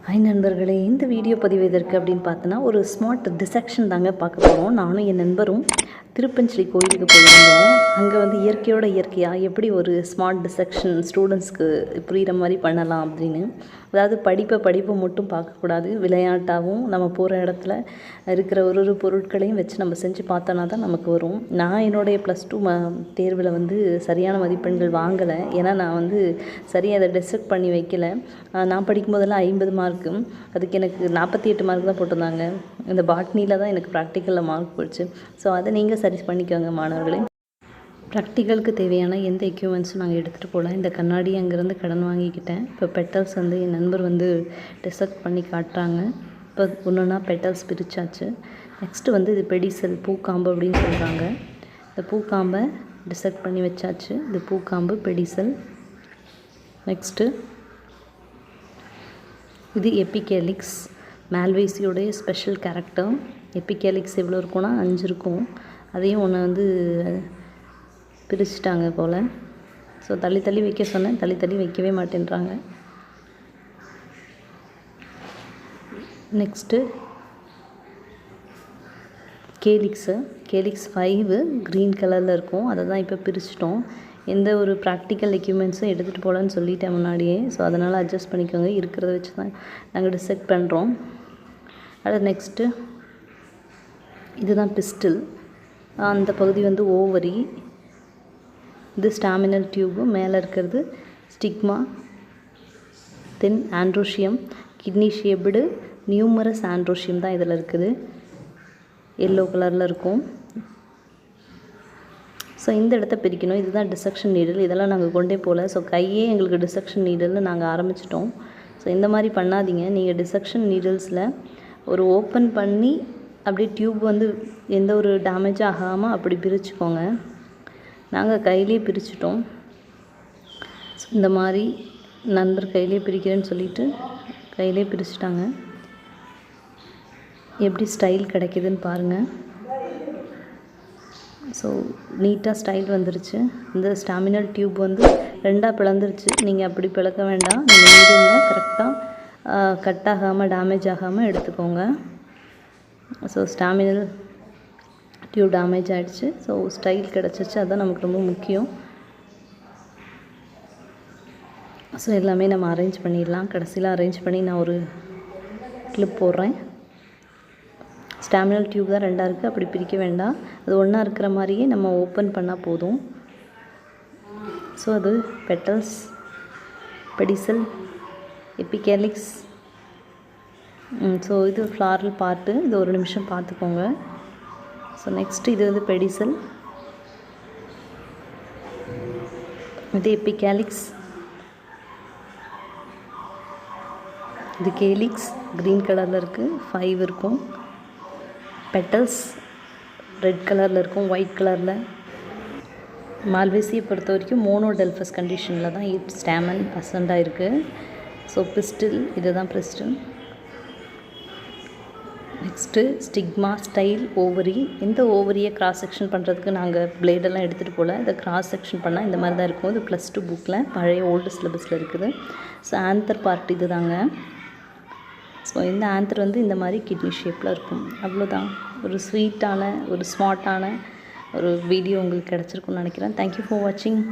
Hi நண்பர்களே, இந்த video பதிவு எதற்கு அப்படின்னு பார்த்தோன்னா, ஒரு ஸ்மார்ட் டிசெக்ஷன் தாங்க பார்க்க போகிறோம். நானும் என் நண்பரும் திருப்பஞ்சலி கோயிலுக்கு போயிருந்தோம். அங்கே வந்து இயற்கையோட இயற்கையாக எப்படி ஒரு ஸ்மார்ட் டிசெக்ஷன் ஸ்டூடெண்ட்ஸ்க்கு புரிகிற மாதிரி பண்ணலாம் அப்படின்னு. அதாவது படிப்பை மட்டும் பார்க்கக்கூடாது, விளையாட்டாகவும் நம்ம போகிற இடத்துல இருக்கிற ஒரு பொருட்களையும் வச்சு நம்ம செஞ்சு பார்த்தோன்னா தான் நமக்கு வரும். நான் என்னுடைய +2 தேர்வில் வந்து சரியான மதிப்பெண்கள் வாங்கலை. ஏன்னா நான் வந்து சரியாக அதை டிசெக்ட் பண்ணி வைக்கல. நான் படிக்கும்போதெல்லாம் 50 மார்க்கு, அதுக்கு எனக்கு 48 மார்க் தான் போட்டிருந்தாங்க. இந்த பாட்னியில் தான் எனக்கு ப்ராக்டிக்கலில் மார்க் போயிடுச்சு. ஸோ அதை நீங்கள் சரி பண்ணிக்கோங்க மாணவர்களே. ப்ராக்டிக்கலுக்கு தேவையான எந்த எக்யூப்மெண்ட்ஸும் நாங்கள் எடுத்துகிட்டு போகல. இந்த கண்ணாடி அங்கேருந்து கடன் வாங்கிக்கிட்டேன். இப்போ பெட்டல்ஸ் வந்து என் நண்பர் வந்து டிசெக்ட் பண்ணி காட்டுறாங்க. இப்போ ஒன்றுன்னா பெட்டல்ஸ் பிரித்தாச்சு. நெக்ஸ்ட்டு வந்து இது பெடிசல், பூக்காம்பு அப்படின்னு சொல்கிறாங்க. இந்த பூக்காம்பை டிசெக்ட் பண்ணி வச்சாச்சு. இது பூக்காம்பு, பெடிசல். நெக்ஸ்ட்டு இது எபிகேலிக்ஸ், மால்வேசியோடைய ஸ்பெஷல் கேரக்டர். எபிகேலிக்ஸ் எவ்வளோ இருக்கும்னா 5 இருக்கும். அதையும் ஒன்று வந்து பிரிச்சுட்டாங்க போல். ஸோ தள்ளி வைக்க சொன்னேன், தள்ளி வைக்கவே மாட்டேன்றாங்க. நெக்ஸ்ட்டு கேலிக்ஸ் 5 க்ரீன் கலரில் இருக்கும். அதை தான் இப்போ பிரிச்சிட்டோம். எந்த ஒரு ப்ராக்டிக்கல் எக்யூப்மெண்ட்ஸும் எடுத்துகிட்டு போகலான்னு சொல்லிட்டேன் முன்னாடியே. ஸோ அதனால் அட்ஜஸ்ட் பண்ணிக்கோங்க. இருக்கிறத வச்சு தான் நாங்கள் டிசெக்ட் பண்ணுறோம். அடுத்து நெக்ஸ்ட்டு இதுதான் பிஸ்டில். அந்த பகுதி வந்து ஓவரி, இது ஸ்டாமினல் டியூபு, மேலே இருக்கிறது stigma, then androecium, kidney shaped numerous androecium தான் இதில் இருக்குது. எல்லோ கலரில் இருக்கும். ஸோ இந்த இடத்த பிரிக்கணும். இதுதான் டிசெக்ஷன் நீடில். இதெல்லாம் நாங்கள் கொண்டே போகல. ஸோ கையே எங்களுக்கு டிசெக்ஷன் நீடில்னு நாங்கள் ஆரம்பிச்சிட்டோம். ஸோ இந்த மாதிரி பண்ணாதீங்க. நீங்கள் டிசெக்ஷன் நீடில்ஸில் ஒரு ஓப்பன் பண்ணி அப்படியே டியூப் வந்து எந்த ஒரு டேமேஜ் ஆகாமல் அப்படி பிரிச்சுக்கோங்க. நாங்கள் கையிலே பிரிச்சுட்டோம். ஸோ இந்த மாதிரி நண்பர் கையிலே பிரிக்கிறேன்னு சொல்லிவிட்டு கையிலே பிரிச்சுட்டாங்க. எப்படி ஸ்டைல் கிடைக்கிதுன்னு பாருங்கள். ஸோ நீட்டாக ஸ்டைல் வந்துருச்சு. இந்த ஸ்டாமினல் டியூப் வந்து 2ஆக பிளந்துருச்சு. நீங்கள் அப்படி பிளக்க வேண்டாம். நீங்கள் மீடியமில் கரெக்டாக கட் ஆகாமல் டேமேஜ் ஆகாமல் எடுத்துக்கோங்க. ஸோ ஸ்டாமினல் டியூப் டேமேஜ் ஆகிடுச்சு. ஸோ ஸ்டைல் கிடச்சிச்சு, அதுதான் நமக்கு ரொம்ப முக்கியம். ஸோ எல்லாமே நம்ம அரேஞ்ச் பண்ணிடலாம். கடைசியில் அரேஞ்ச் பண்ணி நான் ஒரு கிளிப் போடுறேன். ஸ்டாமினல் டியூப் தான் 2ஆக இருக்குது, அப்படி பிரிக்க வேண்டாம். அது ஒன்றா இருக்கிற மாதிரியே நம்ம ஓப்பன் பண்ணால் போதும். ஸோ அது பெட்டல்ஸ், பெடிசல், எபிகேலிக்ஸ். ஸோ இது ஃப்ளாரல் பார்ட்டு. இது ஒரு நிமிஷம் பார்த்துக்கோங்க. ஸோ நெக்ஸ்ட்டு இது வந்து பெடிசல், இது எபிகேலிக்ஸ், இது கேலிக்ஸ் க்ரீன் கலரில் இருக்குது, 5 இருக்கும். பெட்டல்ஸ் ரெட் கலரில் இருக்கும், ஒயிட் கலரில். மால்வேசியை பொறுத்த வரைக்கும் மோனோடெல்ஃபஸ் கண்டிஷனில் தான் ஸ்டாமன் பர்சண்டாக இருக்குது. ஸோ பிஸ்டில், இதுதான் pistil. Next stigma, style, ovary. இந்த ஓவரியை கிராஸ் செக்ஷன் பண்ணுறதுக்கு நாங்கள் பிளேடெல்லாம் எடுத்துகிட்டு போகல. இதை கிராஸ் செக்ஷன் பண்ணால் இந்த மாதிரி தான் இருக்கும். இது +2 புக்கில் பழைய ஓல்டு சிலபஸில் இருக்குது. ஸோ ஆந்தர் பார்ட் இது தாங்க. ஸோ இந்த ஆந்தர் வந்து இந்த மாதிரி கிட்னி ஷேப்பில் இருக்கும். அவ்வளோதான். ஒரு ஸ்வீட்டான, ஒரு ஸ்மார்ட்டான ஒரு வீடியோ உங்களுக்கு கிடச்சிருக்குன்னு நினைக்கிறேன். தேங்க்யூ ஃபார் வாட்சிங்.